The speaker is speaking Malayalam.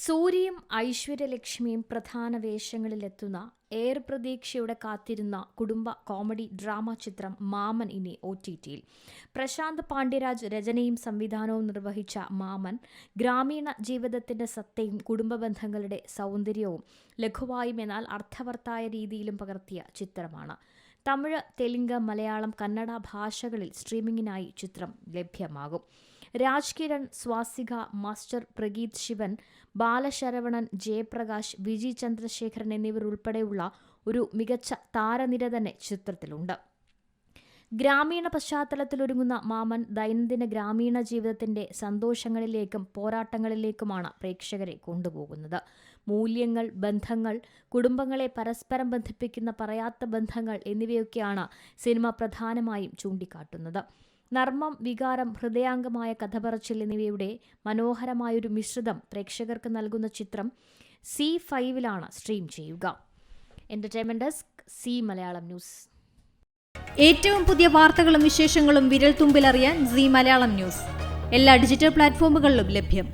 സൂര്യയും ഐശ്വര്യലക്ഷ്മിയും പ്രധാന വേഷങ്ങളിലെത്തുന്ന ഏറെ പ്രതീക്ഷയോടെ കാത്തിരുന്ന കുടുംബ കോമഡി ഡ്രാമ ചിത്രം മാമൻ ഇനി OTTയിൽ. പ്രശാന്ത് പാണ്ഡ്യരാജ് രചനയും സംവിധാനവും നിർവഹിച്ച മാമൻ ഗ്രാമീണ ജീവിതത്തിന്റെ സത്തയും കുടുംബ ബന്ധങ്ങളുടെ സൗന്ദര്യവും ലഘുവായും എന്നാൽ അർത്ഥവത്തായ രീതിയിലും പകർത്തിയ ചിത്രമാണ്. തമിഴ്, തെലുങ്ക്, മലയാളം, കന്നഡ ഭാഷകളിൽ സ്ട്രീമിംഗിനായി ചിത്രം ലഭ്യമാകും. രാജ് കിരൺ, സ്വാസിക, മാസ്റ്റർ പ്രഗീത് ശിവൻ, ബാലശരവണൻ, ജയപ്രകാശ്, വിജി ചന്ദ്രശേഖരൻ എന്നിവർ ഉൾപ്പെടെയുള്ള ഒരു മികച്ച താരനിര തന്നെ ചിത്രത്തിലുണ്ട്. ഗ്രാമീണ പശ്ചാത്തലത്തിലൊരുങ്ങുന്ന മാമൻ ദൈനംദിന ഗ്രാമീണ ജീവിതത്തിന്റെ സന്തോഷങ്ങളിലേക്കും പോരാട്ടങ്ങളിലേക്കുമാണ് പ്രേക്ഷകരെ കൊണ്ടുപോകുന്നത്. മൂല്യങ്ങൾ, ബന്ധങ്ങൾ, കുടുംബങ്ങളെ പരസ്പരം ബന്ധിപ്പിക്കുന്ന പറയാത്ത ബന്ധങ്ങൾ എന്നിവയൊക്കെയാണ് സിനിമ പ്രധാനമായും ചൂണ്ടിക്കാട്ടുന്നത്. നർമ്മം, വികാരം, ഹൃദയാംഗമായ കഥപറച്ചിൽ എന്നിവയുടെ മനോഹരമായൊരു മിശ്രിതം പ്രേക്ഷകർക്ക് നൽകുന്ന ചിത്രം C5-ലാണ് സ്ട്രീം ചെയ്യുക. Entertainment desk, C Malayalam news. ഏറ്റവും പുതിയ വാർത്തകളും വിശേഷങ്ങളും വിരൽ തുമ്പിലറിയാൻ സി മലയാളം ന്യൂസ് എല്ലാ ഡിജിറ്റൽ പ്ലാറ്റ്ഫോമുകളിലും ലഭ്യം.